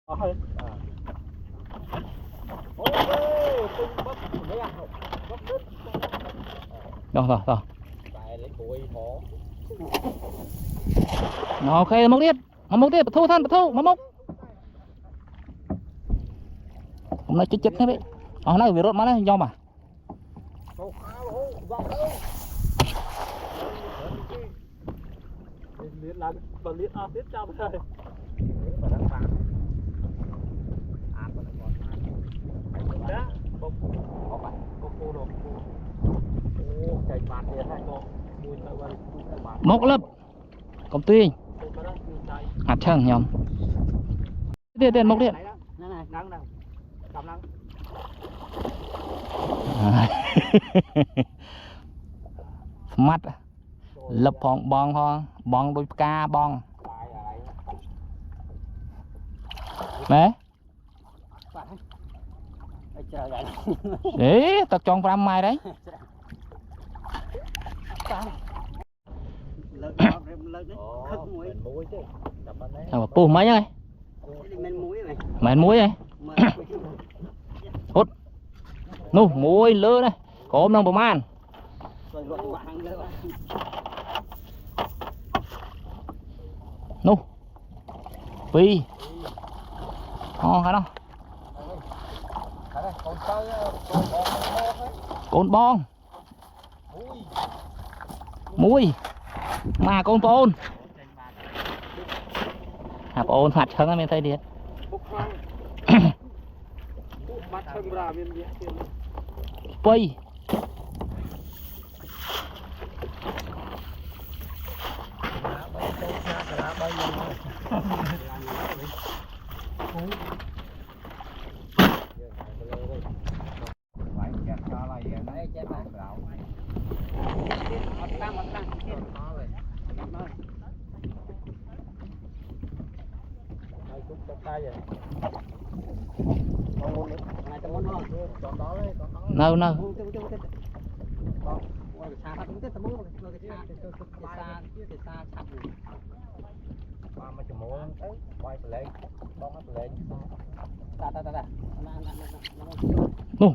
Rồi. Ok, một tiết, thu thân, một. Hôm nay chết thế đấy. Hôm nay bị rốt má đấy, do mà. Một lớp công ty hạt chân nhom điện một điện mắt lập phong bong đôi ca bong mẹ đấy tập trong ram mai đấy pù mấy nhá mày muối này hút nu muối lơ này có ôm đang bờ man nu phi hả đâu côn bong muối mà con ôn hạt ôn hạt chân mình thấy điện pây nào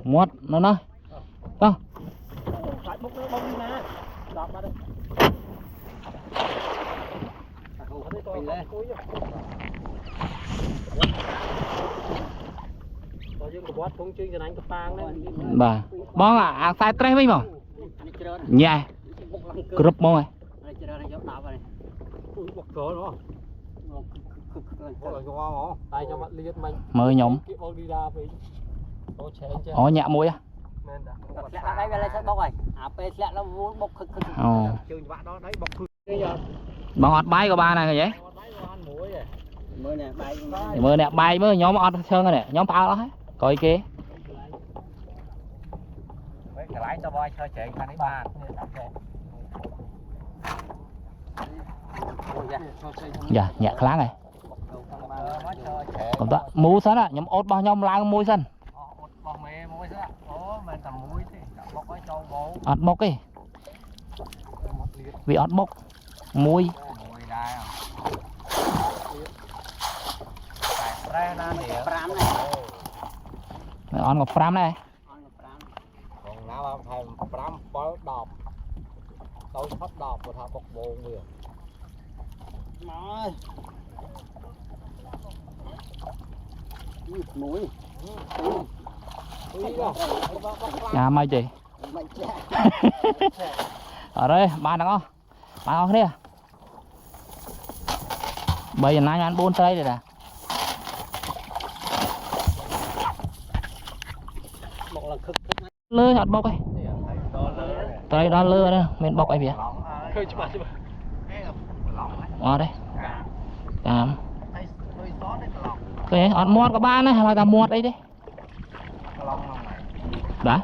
mót nó đó bà bong à sai tre mấy mà nhà group bong này mới nhóm nhạ muối à bằng hot bay của ba này cái gì mưa nè bay mới nhóm ọt sơn này nhóm tao đó coi kia lái cho boy chơi chạy thằng ấy ba dạ nhẹ khá này còn ta mũ sẵn à nhóm ốt bao nhóm lang môi sân ọt bốc đi vì ọt bốc môi on ngọc pram này còn nào thèm pram có đọp tôi thấp đọp của thằng bọc bồn vừa mũi nhà mày chị ở đây ba đằng không ba không đi bây giờ nay ăn 4 tây rồi nè lơ hạt bọc ấy tay đó lơ đó mình bọc ấy bìa đây cam cái hạt muột của ba này hay là muột đấy đi đã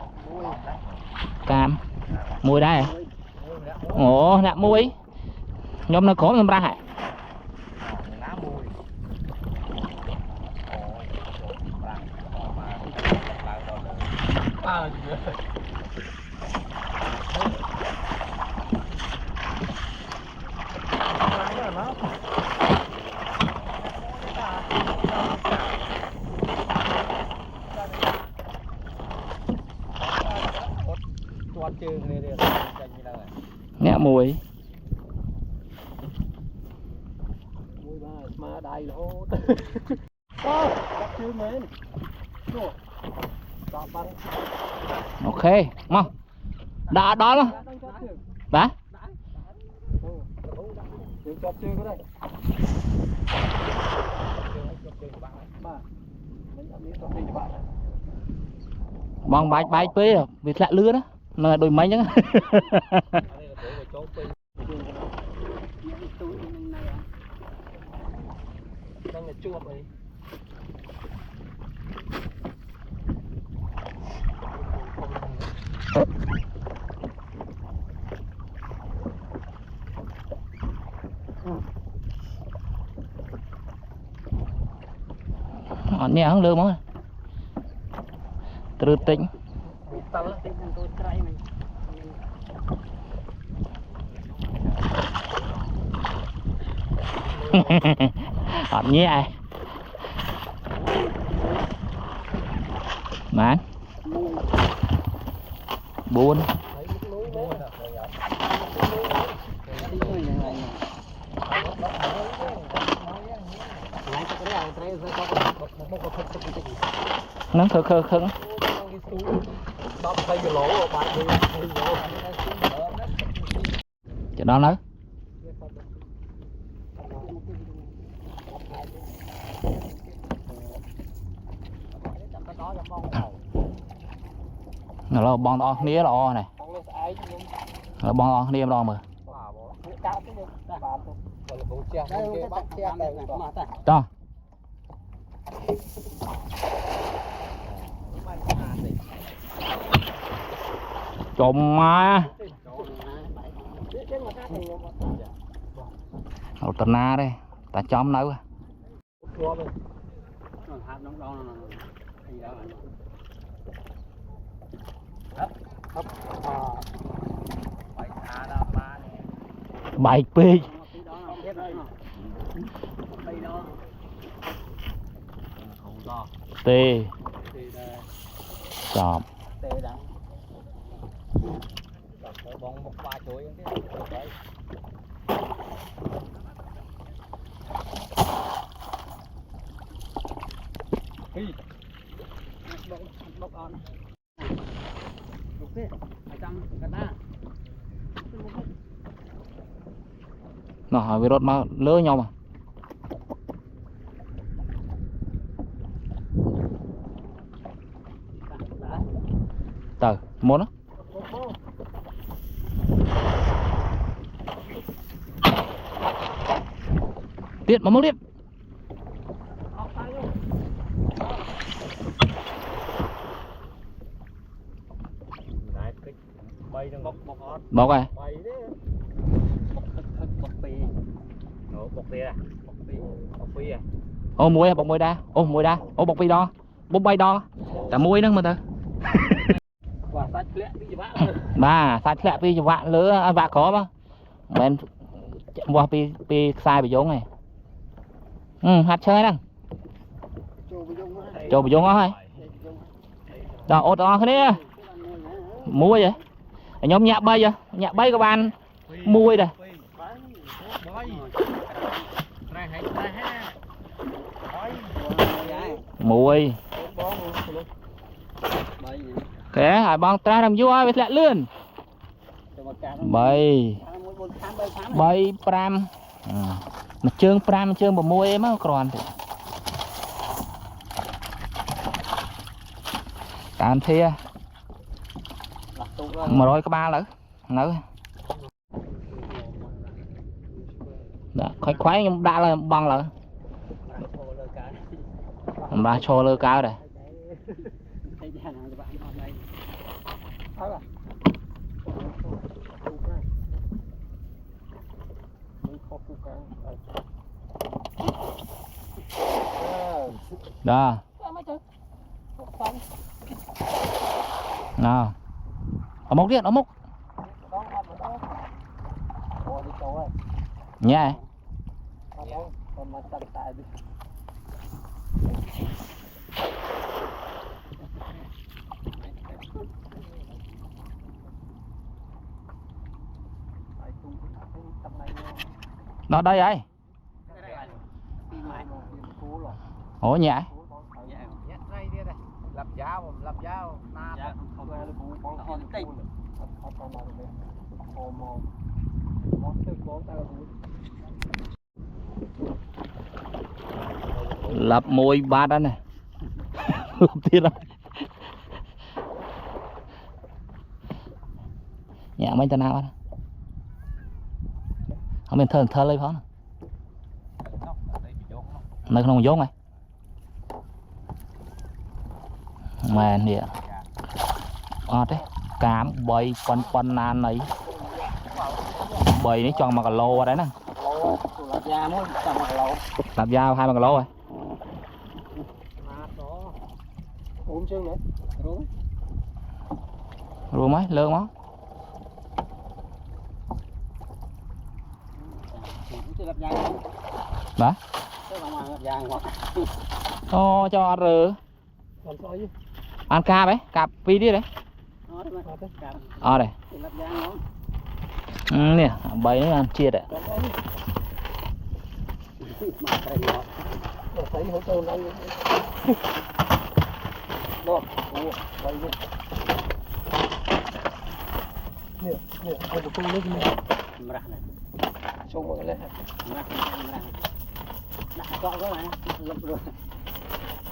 cam mùi đây ồ nè mùi nhóm nó có làm ra hả Ok mau đã đó luôn đã bong bạch bạch phê à vì lạ lứa đó là đôi máy nhá nhẹ không lương mà từ tính nhẹ mà buồn nó khờ khờ khờ chỗ đó nữa nó bong đó nía lo này nó bong đó nía lo mà to trộm mà hậu tần na đây ta chóm nấu bảy pi tê chọp bóng một ba chuối nó hỏi virus mà lỡ nhau mà tờ muốn á tiết mà mốc tiếp bọc này ô muối bọc muối đa ô muối đa ô bọc bay đo bốc bay đo cả muối nữa mà tớ bà sạch lẹ pi vạ lứa vạ có mà bên qua pi sai bị giống này hạt chơi nè cho bị giống thôi đó ô to thế này muối vậy nhóm nhạc bay vậy nhạc bay các bạn muối đây muối cái hải bong tra làm vua biết lẹ lươn bay bay pram mà chương pram chương một muối em á còn tàn thia mà rồi có ba nữa khoái khoái nhưng đã là bằng là ba cho lơ cao này đó nào ở mốc điện ở mốc nha nó đây ấy ủa nhẹ lập dao na lập môi ba đó nè tiếp đó nhẹ mấy tên nào đó không bên thơ thơ lấy phó này không dốt này mà nè đấy cám bầy con nan này bầy nó cho mà cả lô đấy nè làm dao 2 bằng lô rồi rồi mấy lương máu đó cho rửa ăn cà đấy cà pi đi đấy đây nè bầy nó ăn chia đấy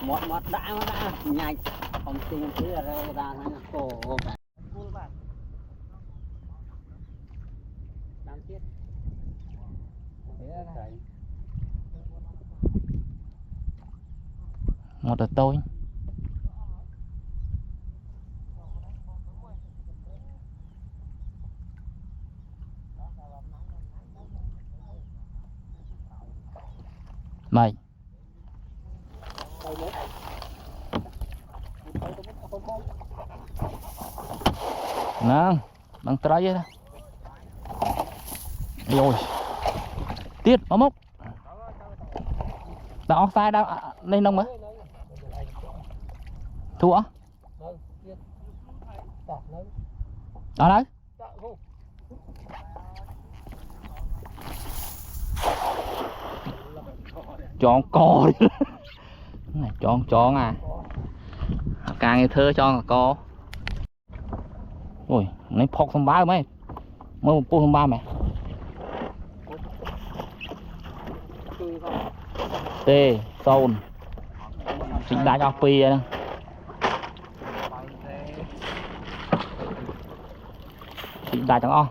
mót đã nhanh không tin thứ là ra nó cổ làm tiếp một là tôi mày nè bằng trái vậy đó rồi tiết nó mốc đó sai đâu lên nông á thua đó đấy chọn co này chọn à càng nghe thơ cho co ôi lấy phọc xong bá mấy mới một pô xong ba mẹ tê tôn chính đá cho pi nè chính đá chẳng o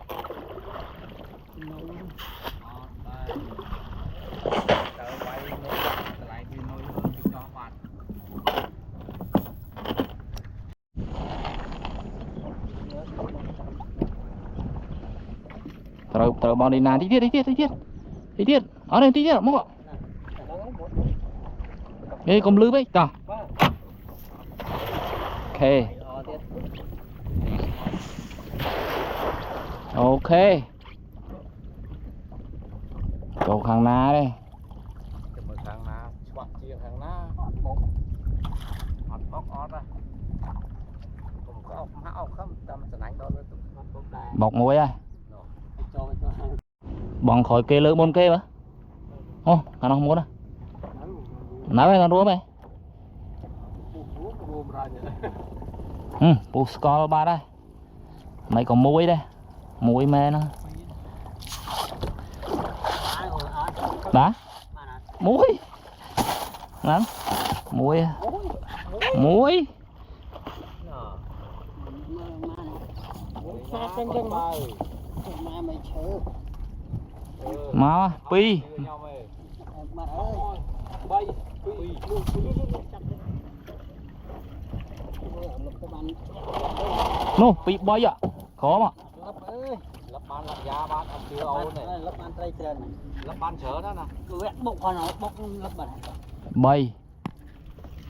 tờ bọn đi nà tí tiết ở đây tí tiết mốc ạ đây còn lưới ấy tao ok cầu hàng ná đây bọc muối à bọn khỏi kê lưỡi 4 kê mà ô thằng nó không muốn à nói với con rúa mày bù skull ba đây mấy còn muối đây muối mê nó đó muối đó muối mà pi nô pi bơi ạ khó mà lấp ban lấp giá ban ăn chưa ấu này lấp ban tây trần lấp ban chớ đó nè cứ vẽ bụng con nó bốc lấp bẩn bơi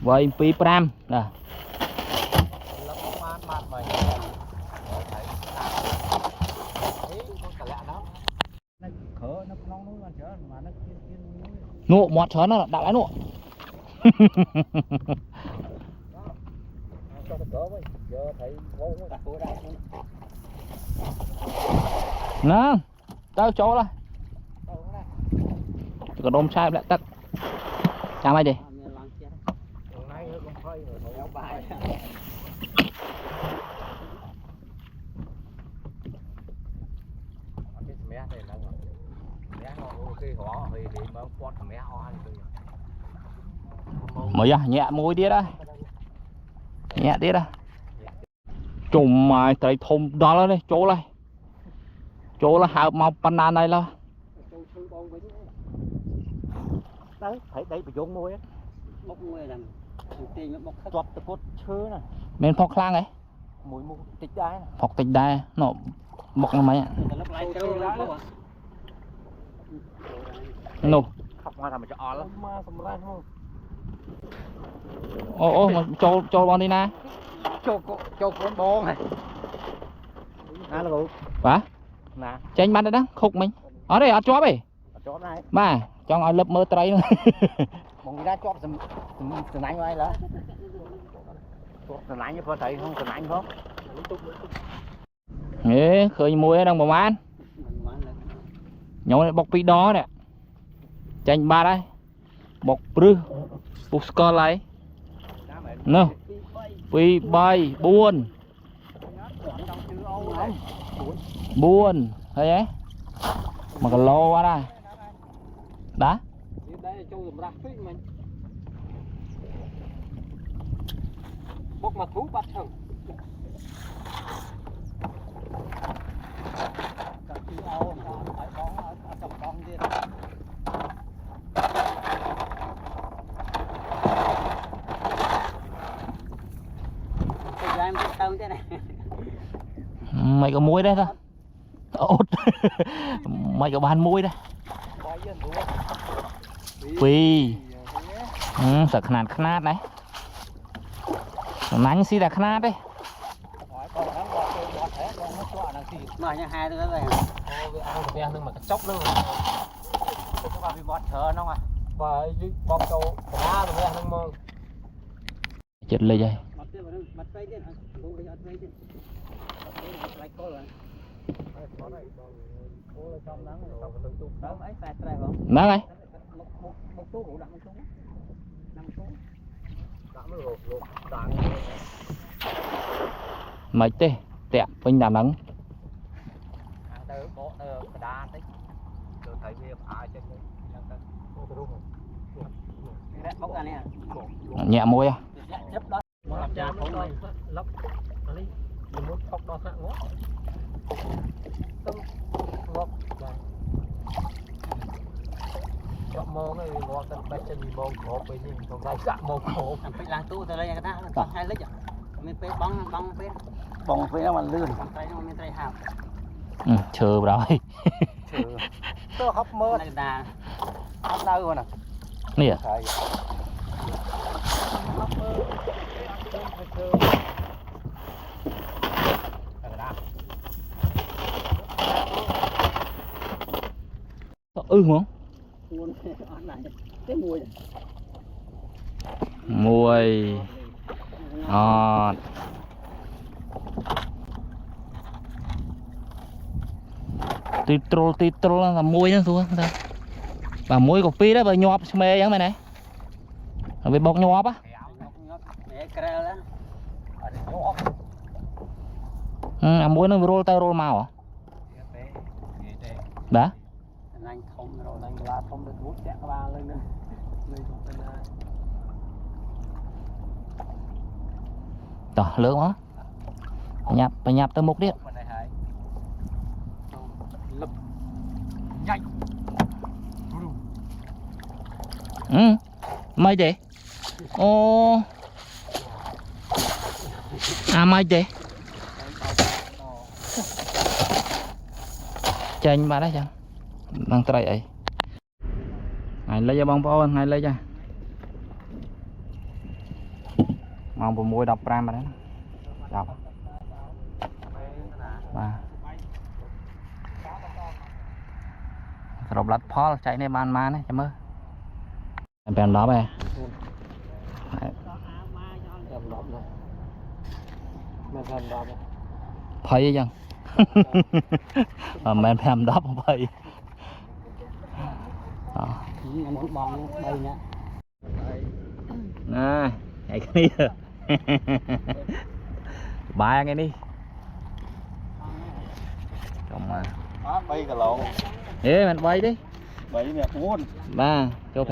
bơi pi pram nè lấp ban ban bơi nụ mọt chớ nó đạo lái nụ nè tao cho là có đom sai lại tắt chạm ai đi mới à nhẹ môi đi đó nhẹ đi đó chùm mà trời thùng đó đây chỗ là hào màu pan này là đấy thấy đấy bị trốn môi á bốc môi làm tiền nó bốc toát từ cốt chứa này bên phọc khlang ấy mùi mù tịch đai phọc tịch đai nó bọc nó mấy ạ nô học mà làm cho on lắm mà sầm rai không ô mà cho bọn đi nè cho con bò này nè là bố hả nè tranh bắn đó khúc mình ở đây ở chó bì chó này mà cho ngồi lớp mơ tray nữa bọn ra chó sầm nánh ngoài là sầm nánh như có thấy không sầm nánh không ê khơi muối đang bảo man nhóm bọc pi đó nè tranh ba đây bọc prư bục score lại nè pi bay buôn thấy ấy mà còn lô quá đây đá bốc mà thú bắt thằng mày có muối đấy thôi ốt mày có bàn muối đấy phi sợ khăn đấy nắng xí là khăn đấy mà nha hai đứa này ăn nhưng mà chốc luôn các bạn bị bọt thở nó à và bọt châu đá rồi ăn nhưng mà chết lên đây nắng ấy mấy tê tẹt bên đà nắng nhẹ môi à mơ này ngọt tận bạch chân mơ khổ với những con gái dạ mơ khổ phải làm tu từ đây cái đó còn hai lít mình phải bong phê nó mà lươn tay nó mình tay hào chờ rồi tôi hấp mơ này đà hấp đâu rồi nè nè không mùi ngọt tít là muối nữa thôi và muối của phi đó bởi nhọp mê giống này này bởi bọc nhọp á muối nó roll tay roll màu à đó anh không rồi anh la không được bút chẹt ba lên lên tỏ lớn quá phải nhập tới mục đi mày để ô mày để chanh ba đấy chăng đang trai ấy ngày lấy cho bông phao ngày lấy cho mong bộ môi đọc ram mà đấy đọc và rồi lật phó chạy này bàn má này chấm ơi em bèn đó về thấy chăng men phèm đắp vậy muốn bong đây nhá nè cái kia Bài nghe đi. Trong mà. Bay cả lỗ. Ê, mình bay đi. Bay mẹ cuốn. Ba, cho